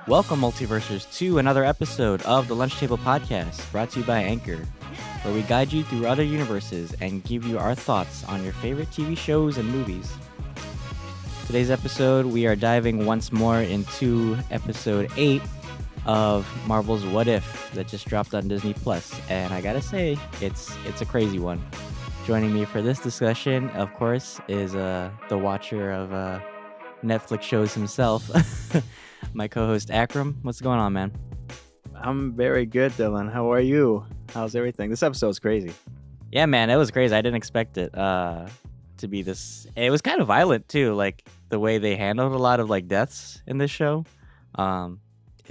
Welcome, multiversers, to another episode of the Lunch Table Podcast, brought to you by Anchor, where we guide you through other universes and give you our thoughts on your favorite TV shows and movies. Today's episode, we are diving once more into episode 8 of Marvel's What If that just dropped on Disney Plus, and I gotta say, it's a crazy one. Joining me for this discussion, of course, is the watcher of Netflix shows himself, my co-host Akram. What's going on, man? I'm very good, Dylan. How are you? How's everything? This episode's crazy. Yeah, man, it was crazy. I didn't expect it to be this. It was kind of violent too, like the way they handled a lot of like deaths in this show.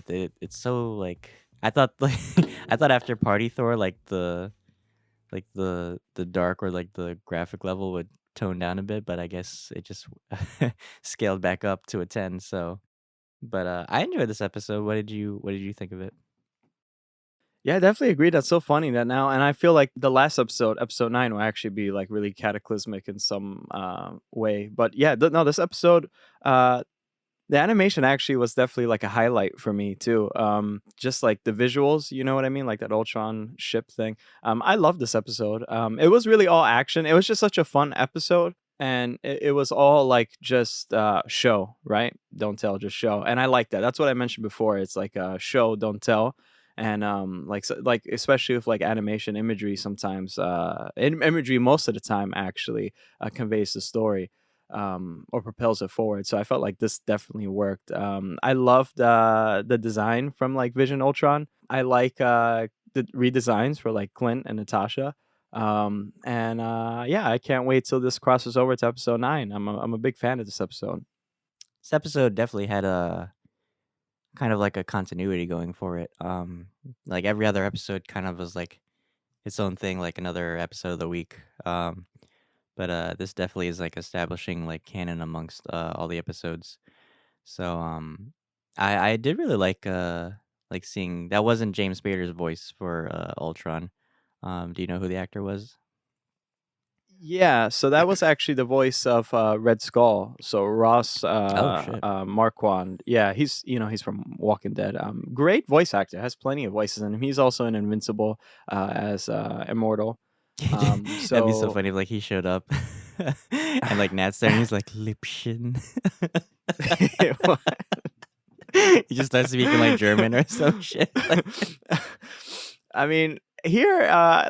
It's so like I thought I thought after Party Thor the dark or like the graphic level would tone down a bit, but I guess it just scaled back up to a 10. So, but I enjoyed this episode. What did you think of it? Yeah, I definitely agree. That's so funny that now, and I feel like the last episode 9, will actually be like really cataclysmic in some way. But yeah, no, this episode, the animation actually was definitely like a highlight for me too. Just like the visuals, you know what I mean, like that Ultron ship thing. I love this episode. It was really all action. It was just such a fun episode. And it was all like just show, right? Don't tell, just show. And I like that. That's what I mentioned before. It's like show, don't tell. And like especially with like animation imagery, sometimes imagery most of the time actually conveys the story or propels it forward. So I felt like this definitely worked. I loved the design from like Vision Ultron. I like the redesigns for like Clint and Natasha. And yeah, I can't wait till this crosses over to episode 9. I'm a big fan of this episode. This episode definitely had a kind of like a continuity going for it. Like every other episode kind of was like its own thing, like another episode of the week. But this definitely is like establishing like canon amongst all the episodes. So I did really like seeing that wasn't James Spader's voice for Ultron. Do you know who the actor was? Yeah, so that was actually the voice of Red Skull. So Ross Oh shit. Marquand. Yeah, he's from Walking Dead. Great voice actor. Has plenty of voices in him. He's also in Invincible as Immortal. That'd be so So funny if like he showed up and like Nat's there and he's like Lipschen. He just starts speaking like German or some shit. Like, I mean, here,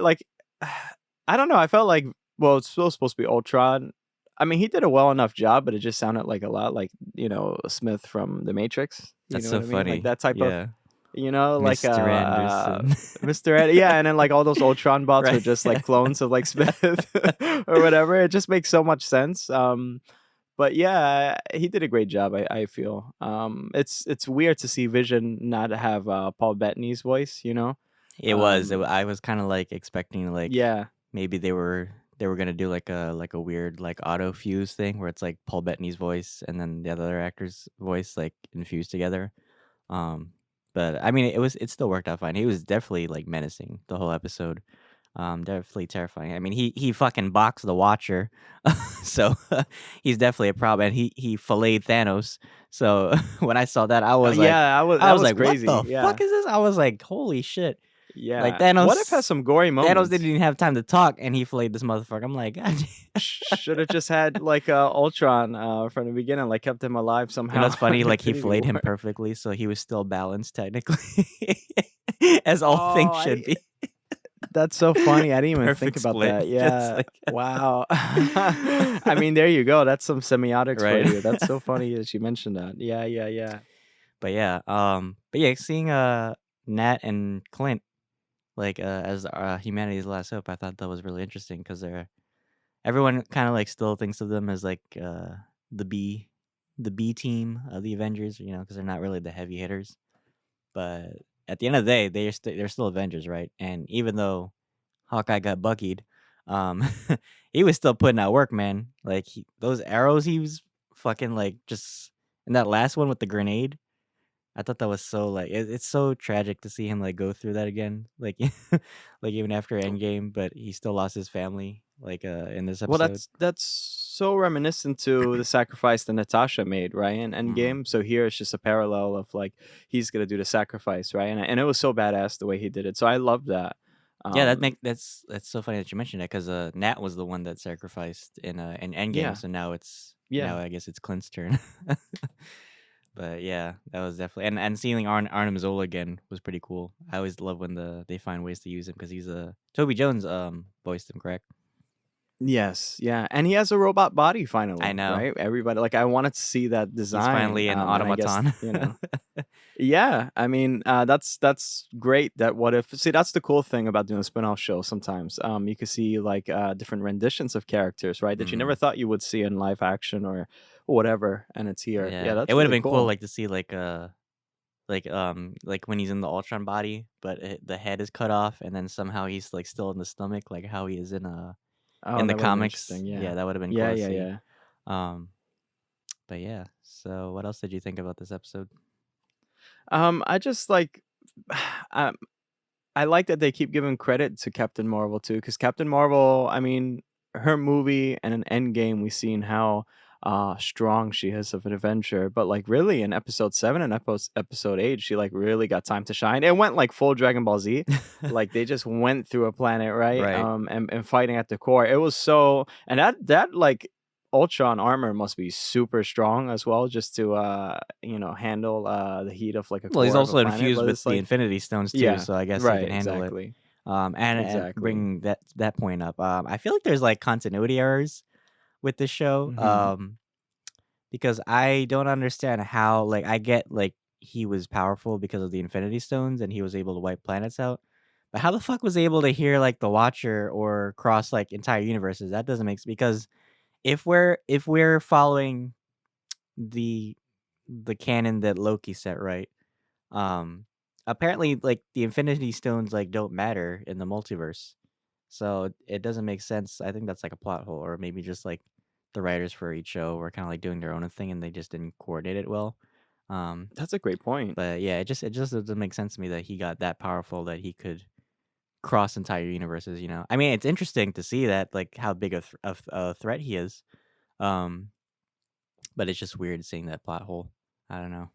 like, I don't know. I felt like, well, it's still supposed to be Ultron. I mean, he did a well enough job, but it just sounded like a lot like, Smith from The Matrix. You that's know so what I mean? Like funny. that type of, Yeah. like Mr. Anderson. Mr. Yeah, and then like all those Ultron bots are Right. just like clones of like Smith or whatever. It just makes so much sense. But yeah, he did a great job. I feel. It's weird to see Vision not have Paul Bettany's voice. It was. I was kind of like expecting like Yeah. maybe they were gonna do like a weird like auto fuse thing where it's like Paul Bettany's voice and then the other actor's voice like infused together. Um, but I mean it still worked out fine. He was definitely like menacing the whole episode. Definitely terrifying. I mean he fucking boxed the Watcher, so he's definitely a problem. And he filleted Thanos. So when I saw that, I was like, Yeah, I that was was like, crazy. what the Yeah. fuck is this? I was like, holy shit. Like Yeah. What if has some gory Thanos moments? didn't even have time to talk, and he filleted this motherfucker. I'm like, God damn. Should have just had like Ultron from the beginning, like kept him alive somehow. You know, it's funny. Like he Infinity filleted him War. perfectly, so he was still balanced technically, as all things should be. That's so funny. I didn't even think Perfect about split. that. Just Yeah. like Wow. I mean, there you go. That's some semiotics right. for you. That's so funny that you mentioned that. Yeah. But yeah, seeing Nat and Clint like as humanity's last hope, I thought that was really interesting because everyone kind of like still thinks of them as like the B team of the Avengers, because they're not really the heavy hitters. But at the end of the day, they're still Avengers, right? And even though Hawkeye got buckied, um, he was still putting out work, man. Like those arrows, he was fucking like just in that last one with the grenade. I thought that was so like it's so tragic to see him like go through that again, like like even after Endgame, but he still lost his family like in this Well, episode. that's so reminiscent to the sacrifice that Natasha made, right, in Mhm. Endgame. So here it's just a parallel of like he's gonna do the sacrifice, right, and it was so badass the way he did it. So I love that. Yeah, Um, that's so funny that you mentioned that because Nat was the one that sacrificed in Endgame, yeah, so yeah. now I guess it's Clint's turn. But yeah, that was definitely and seeing Arnim Zola again was pretty cool. I always love when they find ways to use him because he's a Toby Jones voiced him, correct? Yes, yeah, and he has a robot body I finally, know. right? Everybody like, I wanted to see that He's design, finally an and I guess, automaton. yeah, I mean, that's great that What If see, that's the cool thing about doing a spin-off show sometimes, you can see, like, different renditions of characters, right, that you never Mhm. thought you would see in live action or whatever, and it's here. Yeah, Yeah, it that's would have really been cool, cool. like, to see, like, when he's in the Ultron body, but the head is cut off, and then somehow he's, like, still in the stomach, like how he is Oh, in the that would've been comics. interesting, yeah. Yeah, that would have been cool Yeah, to yeah, see. yeah. Um, but yeah, so what else did you think about this episode? I just, like, um I like that they keep giving credit to Captain Marvel too, because Captain Marvel, I mean, her movie and in Endgame, we seen how strong she is of an Avenger. But like, really, in episode 7 and episode 8, she like really got time to shine. It went like full Dragon Ball Z, like they just went through a planet, right? Right. And fighting at the core. It was so, and that like Ultron armor must be super strong as well, just to handle the heat of like a Well, he's core of a also planet. infused But with it's the like, Infinity Stones too, yeah, so I guess he right, can handle it. exactly. And Exactly. bringing that point up, I feel like there's like continuity errors with this show. Mhm. Because I don't understand how like I get like he was powerful because of the Infinity Stones and he was able to wipe planets out. But how the fuck was he able to hear like the Watcher or cross like entire universes? That doesn't make sense because if we're following the the canon that Loki set, right? Um apparently like the Infinity Stones like don't matter in the multiverse. So it doesn't make sense. I think that's like a plot hole, or maybe just like the writers for each show were kind of like doing their own thing and they just didn't coordinate it well. Um, That's a great point. but yeah, it just doesn't make sense to me that he got that powerful that he could cross entire universes. I mean, it's interesting to see that like how big a threat he is. Um, but it's just weird seeing that plot hole. I don't know.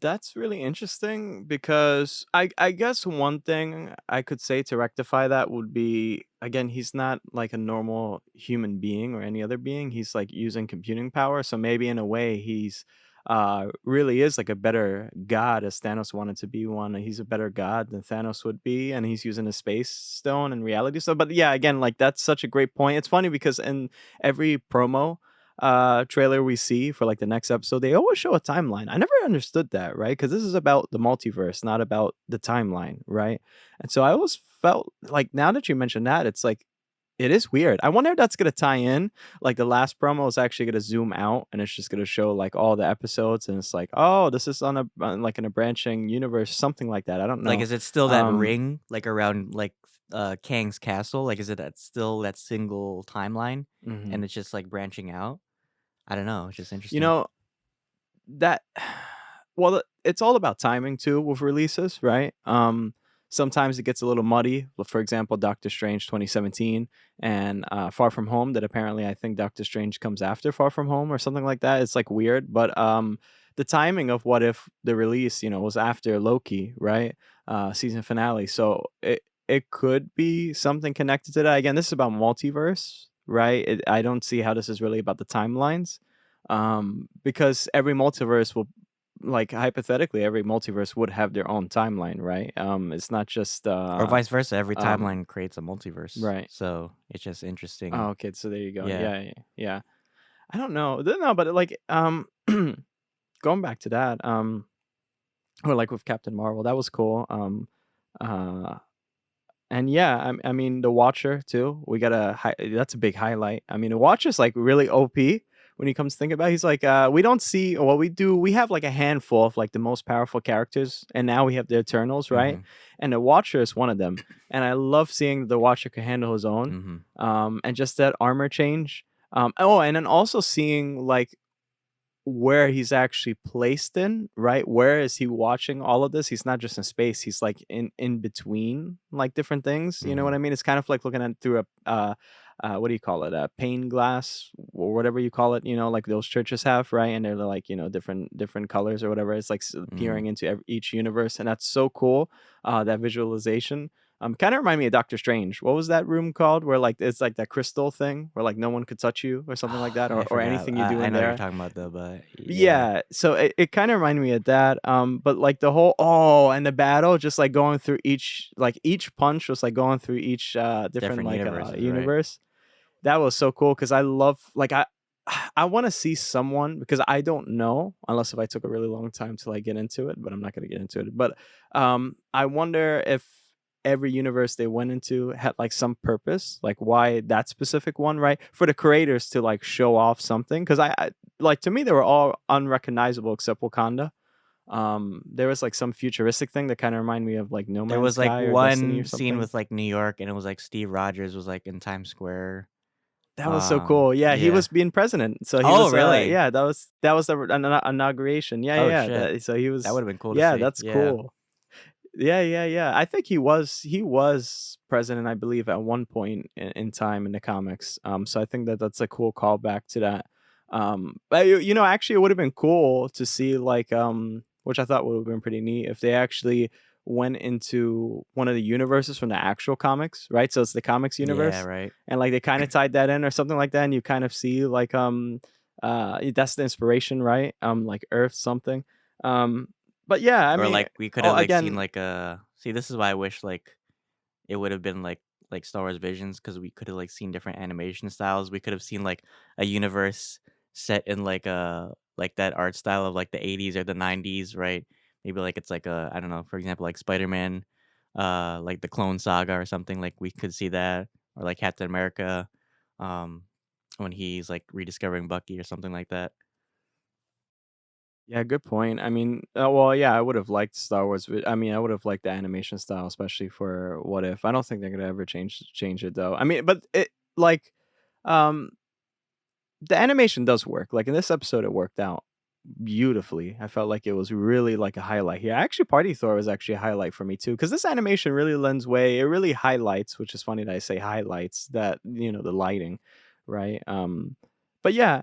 That's really interesting because I guess one thing I could say to rectify that would be, again, he's not like a normal human being or any other being. He's like using computing power, so maybe in a way he's really is like a better god as Thanos wanted to be one. He's a better god than Thanos would be, and he's using a space stone and reality stone. But yeah, again, like that's such a great point. It's funny because in every promo trailer we see for like the next episode, they always show a timeline. I never understood that, right? Because this is about the multiverse, not about the timeline, right? And so I always felt like, now that you mentioned that, it's like it is weird. I wonder if that's gonna tie in. Like the last promo is actually gonna zoom out and it's just gonna show like all the episodes, and it's like, oh, this is like in a branching universe, something like that. I don't Like, know. is it still that Um, ring like around like Kang's castle? Like, is it still that single timeline, mhm. and it's just like branching out? I don't know. It's just You interesting. know, that well, it's all about timing too with releases, right? Sometimes it gets a little muddy. For example, Doctor Strange 2017 and Far From Home, that apparently I think Doctor Strange comes after Far From Home or something like that. It's like weird, but the timing of What If, the release, was after Loki, right? Season finale. So it could be something connected to that. Again, this is about multiverse, right? I don't see how this is really about the timelines, because every multiverse will, like, hypothetically, every multiverse would have their own timeline, right? It's not just Or vice versa, every um timeline creates a multiverse. right. So it's just interesting. Oh, okay, so there you go. Yeah. Yeah, yeah, yeah. I don't know. No, but like, going back to that, or like with Captain Marvel, that was cool. Uh and yeah, I mean, the Watcher too. We got that's a big highlight. I mean, the Watcher's like really OP when he comes to think about it. He's like, we don't see what we do. We have like a handful of like the most powerful characters, and now we have the Eternals, right? Mhm. And the Watcher is one of them. And I love seeing the Watcher can handle his own, Mhm. and just that armor change. Oh, and then also seeing like where he's actually placed in, right? Where is he watching all of this? He's not just in space. He's like in between like different things. You know what Mhm. I mean? It's kind of like looking at through what do you call it? Pane glass or whatever you call it. Like those churches have, right? And they're like different colors or whatever. It's like Mm. peering into each universe, and that's so cool. That visualization. Kind of remind me of Doctor Strange. What was that room called? Where like it's like that crystal thing where like no one could touch you or something like that, I or forgot. anything you do I in know what you're there. talking about though, but yeah, Yeah, so it kind of reminded me of that. But like the whole and the battle, just like going through each punch was like going through each different different like universes, right? universe. That was so cool because I love like I want to see someone because I don't know unless if I took a really long time to like get into it, but I'm not gonna get into it. But I wonder if every universe they went into had like some purpose, like why that specific one, right? For the creators to like show off something. Because I like to me they were all unrecognizable except Wakanda. There was like some futuristic thing that kind of reminded me of like No There Man's was like Sky or Destiny or one scene something. with like New York, and it was like Steve Rogers was like in Times Square. That was so cool. Yeah, he Yeah. was being president. So he Oh, was really? yeah, that was the inauguration. Yeah, yeah, Oh yeah. shit, So he that was would have been cool to yeah, see. that's Yeah. cool. Yeah, yeah, yeah. I think he was president, I believe, at one point in time in the comics. So I think that that's a cool callback to that. But actually, it would have been cool to see like which I thought would have been pretty neat if they actually went into one of the universes from the actual comics, right? So it's the comics Yeah. universe, Right. and like they kind of tied that in or something like that, and you kind of see like that's the inspiration, right? Like Earth something. Um, but yeah, I Or mean, like we could have like seen again, like a see. This is why I wish like it would have been like Star Wars Visions, because we could have like seen different animation styles. We could have seen like a universe set in like that art style of like the 80s or the 90s, right? Maybe like it's like a, I don't know, for example, like Spider-Man, like the Clone Saga or something. Like we could see that, or like Captain America, um, when he's like rediscovering Bucky or something like that. yeah, good point. I mean, well, yeah, I would have liked Star Wars. I mean, I would have liked the animation style, especially for What If. I don't think they're gonna ever change it though. I mean, but it like, um, the animation does work. Like in this episode, it worked out beautifully. I felt like it was really like a highlight here. Actually, Party Thor was actually a highlight for me too, because this animation really lends way. It really highlights, which is funny that I say highlights that the lighting, right? But yeah,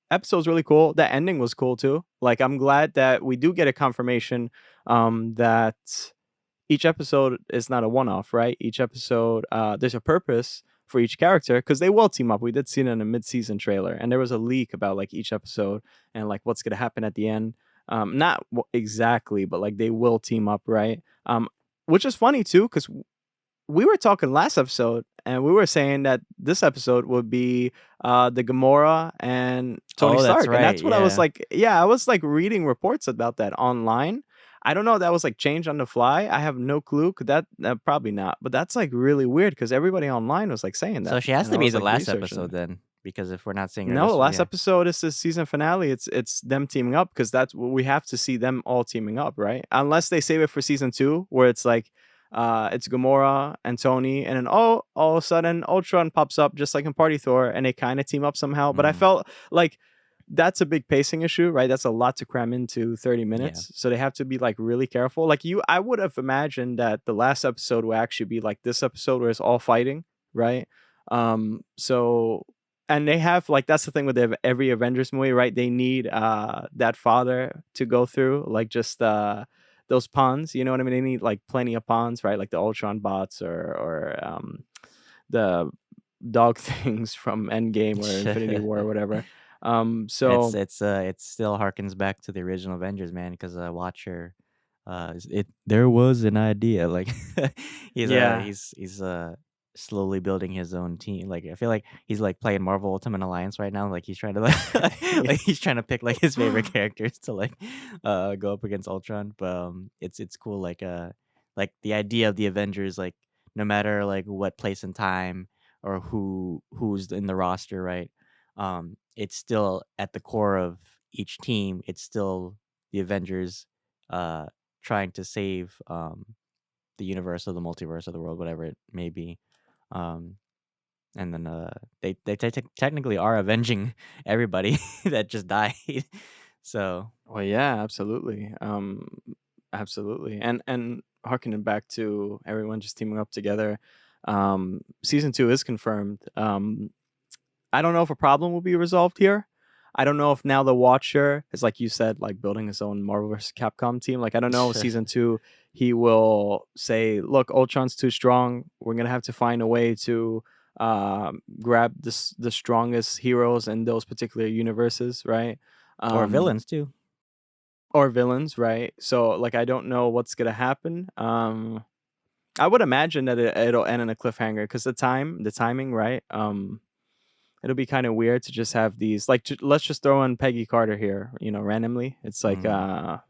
episode's really cool. The ending was cool too. Like I'm glad that we do get a confirmation that each episode is not a one-off, right? Each episode, there's a purpose for each character because they will team up. We did see it in a mid-season trailer, and there was a leak about like each episode and like what's gonna happen at the end. Not exactly, but like they will team up, right? Which is funny too because we were talking last episode, and we were saying that this episode would be the Gamora and Tony Oh, that's Stark, and right. that's what I was Yeah. like. Yeah, I was like reading reports about that online. I don't know if that was like changed on the fly. I have no clue. Could that probably not? But that's like really weird because everybody online was like saying So that, she has and to I be was the like last researching episode it. then, because if we're not seeing her No, the this, last yeah. episode is the season finale. It's them teaming up because that's what we have to see them all teaming up, right? Unless they save it for season two, where it's like it's Gamora and Tony, and then all of a sudden Ultron pops up just like in Party Thor, and they kind of team up somehow. But I Mm, felt like that's a big pacing issue, right? That's a lot to cram into 30 yeah. minutes. So they have to be like really careful. Like I would have imagined that the last episode would actually be like this episode where it's all fighting, right? So and they have like that's the thing with every Avengers movie, right? They need that father to go through, like just those pawns, you know what I mean? They need like plenty of pawns, right? Like the Ultron bots or the dog things from Endgame or Infinity War or whatever. So It still harkens back to the original Avengers, man, because Watcher, it there was an idea, like yeah. he's slowly building his own team. Like I feel like he's like playing Marvel Ultimate Alliance right now. Like he's trying to like he's trying to pick like his favorite characters to like go up against Ultron. But it's cool, like the idea of the Avengers, like no matter like what place and time or who's in the roster, right? It's still at the core of each team. It's still the Avengers, uh, trying to save the universe or the multiverse or the world, whatever it may be. Um, and then they technically are avenging everybody that just died. So Well, yeah, absolutely. Absolutely. And harkening back to everyone just teaming up together. Season 2 is confirmed. I don't know if a problem will be resolved here. I don't know if now the Watcher is, like you said, like building his own Marvel vs. Capcom team. Like I don't know if season 2 he will say, "Look, Ultron's too strong. We're gonna have to find a way to grab the strongest heroes in those particular universes, right? Or Um, villains too. or villains, right? So like I don't know what's gonna happen. I would imagine that it'll end in a cliffhanger because the timing, right? It'll be kind of weird to just have these like let's just throw in Peggy Carter here, randomly. It's Mhm.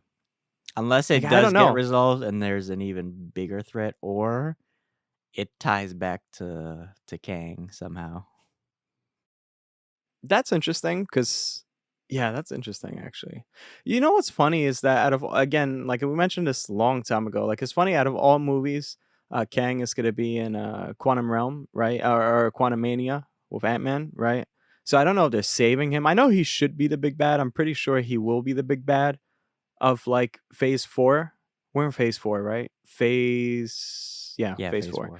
Unless like it I don't does get know. resolved and there's an even bigger threat, or it ties back to Kang somehow. That's interesting because yeah, that's interesting actually. You know what's funny is that out of again, like we mentioned this long time ago, like it's funny out of all movies, Kang is gonna be in Quantum Realm, right? Or Quantum Mania with Ant-Man, right? So I don't know if they're saving him. I know he should be the big bad. I'm pretty sure he will be the big bad of like phase 4. We're in phase 4, right? Yeah, Phase Phase 4. 4.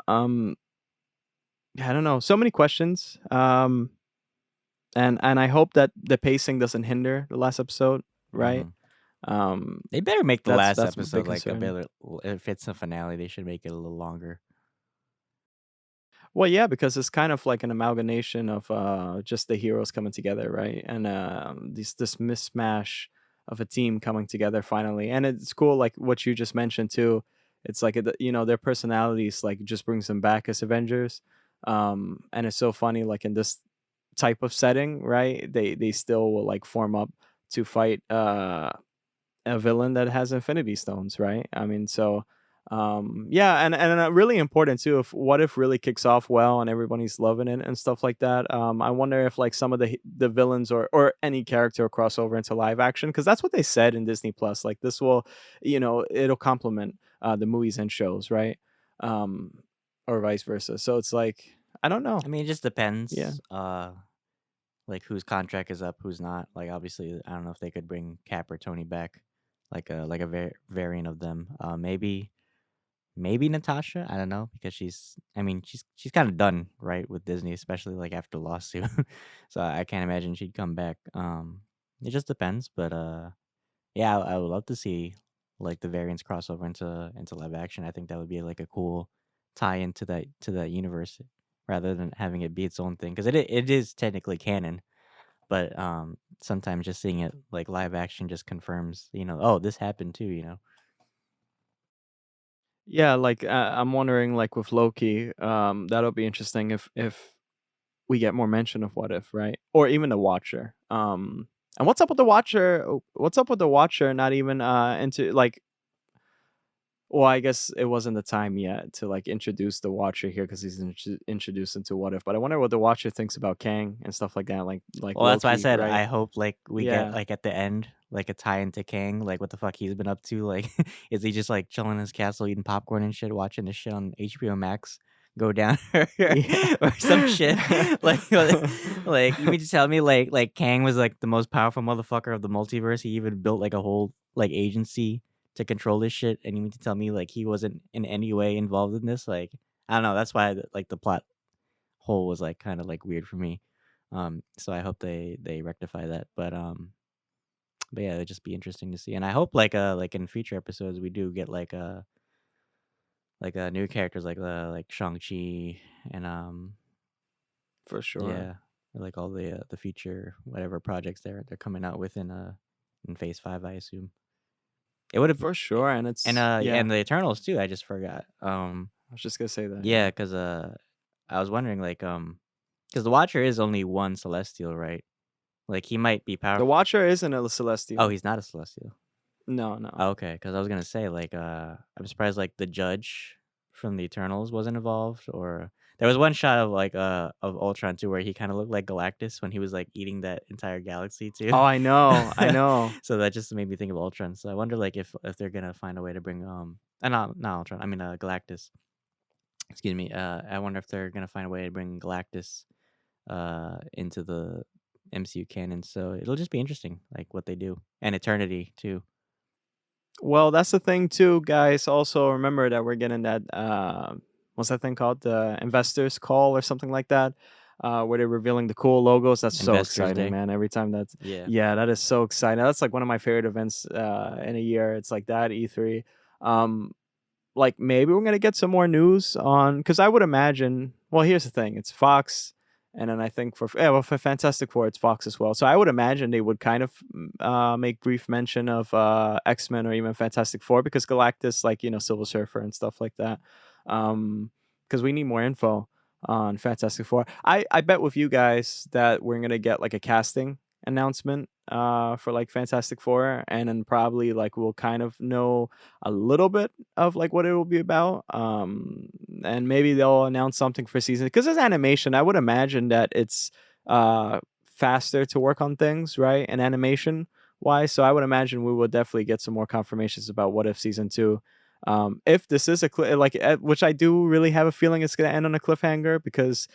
Mhm. Yeah, I don't know. So many questions. And I hope that the pacing doesn't hinder the last episode, right? Mhm. Um, They better make the that's last that's my big episode like a concern. bit. If it's a finale, they should make it a little longer. Well, yeah, because it's kind of like an amalgamation of just the heroes coming together, right? And this mismatch of a team coming together finally, and it's cool, like what you just mentioned too. It's like their personalities like just brings them back as Avengers, and it's so funny, like in this type of setting, right? They still will like form up to fight a villain that has Infinity Stones, right? I mean, so yeah, and really important too. If what if really kicks off well and everybody's loving it and stuff like that. I wonder if like some of the villains or any character will cross over into live action because that's what they said in Disney Plus. Like this will, it'll complement the movies and shows, right? Um, or vice versa. So it's like I don't know. I mean, it just Yeah. depends. Like whose contract is up, who's not. Like obviously, I don't know if they could bring Cap or Tony back, like a variant of them. Maybe Natasha. I don't know because she's. I mean, she's kind of done right with Disney, especially like after the lawsuit. So I can't imagine she'd come back. It just depends, but yeah, I would love to see like the variants cross over into live action. I think that would be like a cool tie into that universe rather than having it be its own thing because it is technically canon, but sometimes just seeing it like live action just confirms, oh, this happened too, Yeah, like I'm wondering, like with Loki, that'll be interesting if we get more mention of What If, right? Or even the Watcher. And what's up with the Watcher? What's up with the Watcher? Not even into like. Well, I guess it wasn't the time yet to like introduce the Watcher here because he's introduced into What If. But I wonder what the Watcher thinks about Kang and stuff like that, like Well, that's why I Loki, said right? I hope like we get Yeah, like at the end like a tie into Kang, like what the fuck he's been up to. Like, is he just like chilling in his castle eating popcorn and shit, watching this shit on HBO Max go down yeah. or some shit? Like, like you mean to tell me like Kang was like the most powerful motherfucker of the multiverse? He even built like a whole like agency to control this shit, and you mean to tell me like he wasn't in any way involved in this? Like, I don't know. That's why like the plot hole was like kind of like weird for me. So I hope they rectify that. But yeah, it'd just be interesting to see. And I hope like in future episodes we do get new characters like Shang-Chi and For sure. yeah, like all the future whatever projects they're coming out with in phase 5, I assume. It would have For sure. And it's yeah, and the Eternals too, I just forgot. I was just gonna say that, Yeah, yeah. cuz I was wondering cuz the Watcher is only one celestial, right? Like he might be The powerful. Watcher isn't a Oh, celestial. he's not a celestial. No, no. Okay, because I was gonna say, like, I'm surprised, like, the judge from the Eternals wasn't involved, or there was one shot of, like, of Ultron too, where he kinda looked like Galactus when he was, like, eating that entire galaxy too. Oh, I know, I know. So that just made me think of Ultron. So I wonder, like, if they're gonna find a way to bring, not Ultron, I mean, Galactus. Excuse me. I wonder if they're gonna find a way to bring Galactus, into the MCU canon. So it'll just be interesting, like, what they do, and Eternity too. Well, that's the thing too, guys. Also, remember that we're getting that what's that thing called? The investors call or something like that, where they're revealing the cool logos. That's so Investors exciting, Day. man. Every time that's Yeah. yeah, that is so exciting. That's like one of my favorite events in a year. It's like that E3. Um, like maybe we're gonna get some more news on because I would imagine. Well, here's the thing: it's Fox, and then I think for yeah, well, for Fantastic Four, it's Fox as well. So I would imagine they would kind of make brief mention of X Men or even Fantastic Four because Galactus, like Silver Surfer and stuff like that. Because we need more info on Fantastic Four. I bet with you guys that we're gonna get like a casting announcement for like Fantastic Four, and then probably like we'll kind of know a little bit of like what it will be about. And maybe they'll announce something for season because as animation, I would imagine that it's uh faster to work on things, right? And animation wise. So I would imagine we will definitely get some more confirmations about what if season two. If this is a which I do really have a feeling it's going to end on a cliffhanger because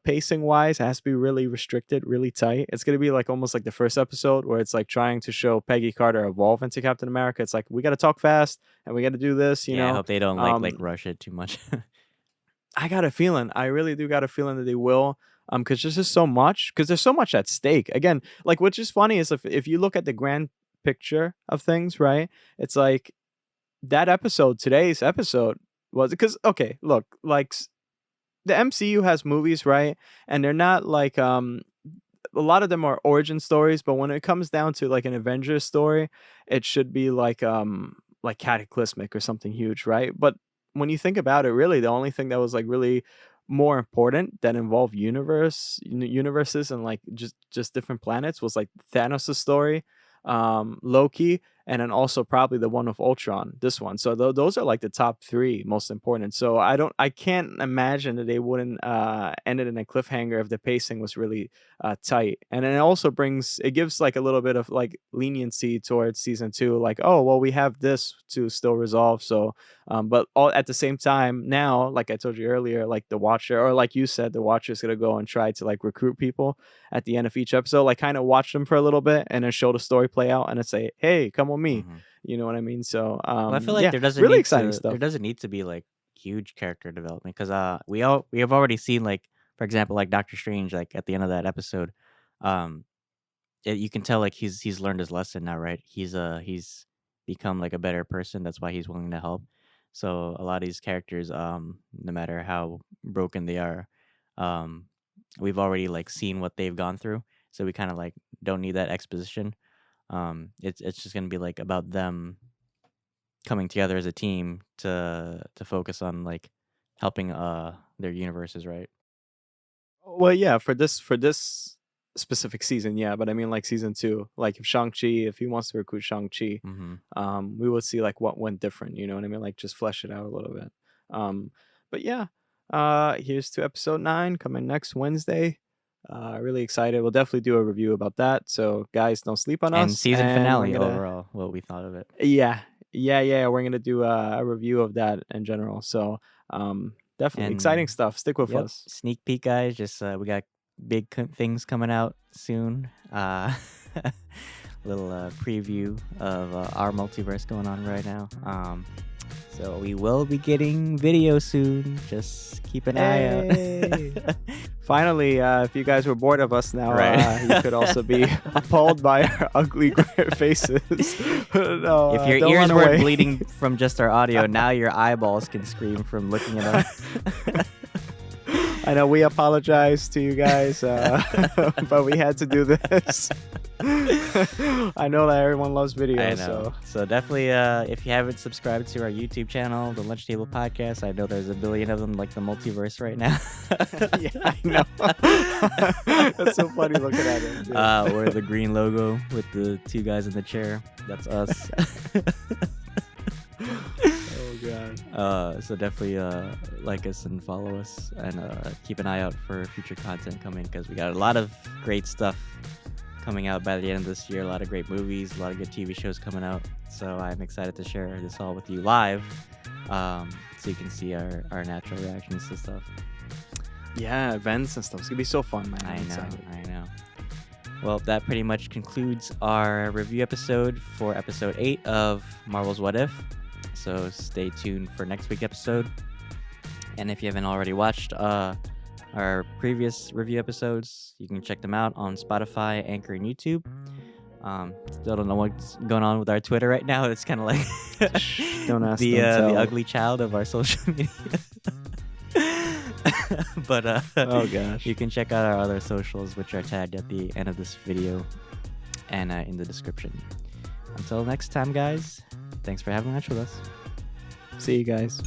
pacing wise it has to be really restricted, really tight. It's going to be like almost like the first episode where it's like trying to show Peggy Carter evolve into Captain America. It's like we got to talk fast and we got to do this, you Yeah, I know. hope they don't like Um, rush it too much. I got a feeling. I really do got a feeling that they will. Because there's just so much. Because there's so much at stake. Again, like which is funny is if you look at the grand picture of things, right? It's like that episode, today's episode, was because okay, look, like the MCU has movies, right? And they're not like a lot of them are origin stories, but when it comes down to like an Avengers story, it should be like cataclysmic or something huge, right? But when you think about it, really the only thing that was like really more important that involved universes and like just different planets was like Thanos' story, Loki, and then also probably the one with Ultron, this one. So those are like the top three most important. So I can't imagine that they wouldn't end it in a cliffhanger if the pacing was really tight. And then it gives like a little bit of like leniency towards season two, like, oh well, we have this to still resolve. So but all at the same time now, like I told you earlier, like the Watcher, or like you said, the Watcher is gonna go and try to like recruit people at the end of each episode, like kind of watch them for a little bit and then show the story play out and then say, hey, come with me. Mhm. You know what I mean? So Well, I feel like yeah, really exciting there stuff. doesn't need to be like huge character development because we have already seen like for example like Doctor Strange like at the end of that episode, um you can tell like he's learned his lesson now, right? He's become like a better person. That's why he's willing to help. So a lot of these characters, no matter how broken they are, um, we've already like seen what they've gone through. So we kind of like don't need that exposition. It's just gonna be like about them coming together as a team to focus on like helping their universes, right? Well, yeah, for this specific season, yeah, but I mean like season two, like if Shang-Chi, if he wants to recruit Shang-Chi, Mm-hmm. we would see like what went different, you know what I mean? Like just flesh it out a little bit. Um, but yeah, here's to episode 9 coming next Wednesday. Really excited. We'll definitely do a review about that. So guys, don't sleep on And us, season and we're finale gonna overall, what we thought of it. yeah, we're gonna do a review of that in general. So definitely exciting And stuff. Stick with yep, us. sneak peek, guys. Just we got big things coming out soon. Little preview of our multiverse going on right now. So we will be getting video soon. Just keep an eye Hey. out. Finally, if you guys were bored of us now, Right. you could also be appalled by our ugly gray faces. No, If your don't ears run weren't away. bleeding from just our audio, now your eyeballs can scream from looking at us. I know we apologize to you guys, but we had to do this. I know that everyone loves video, I know. so So definitely, if you haven't subscribed to our YouTube channel, the Lunch Table Podcast, I know there's a billion of them, like the multiverse right now. yeah, I know. That's so funny looking at it. dude. Or the green logo with the two guys in the chair. That's us. Oh god. So definitely like us and follow us, and keep an eye out for future content coming because we got a lot of great stuff coming out by the end of this year. A lot of great movies, a lot of good TV shows coming out. So I'm excited to share this all with you live, so you can see our natural reactions to stuff. Yeah, events and stuff. It's gonna be so fun, man. I'm I excited. know. Well, that pretty much concludes our review episode for episode 8 of Marvel's What If. So stay tuned for next week's episode. And if you haven't already watched our previous review episodes, you can check them out on Spotify, Anchor, and YouTube. Still don't know what's going on with our Twitter right now. It's kind of like Don't ask, the don't tell. ugly child of our social media. But Oh gosh. you can check out our other socials, which are tagged at the end of this video and in the description. Until next time, guys, thanks for having lunch with us. See you guys.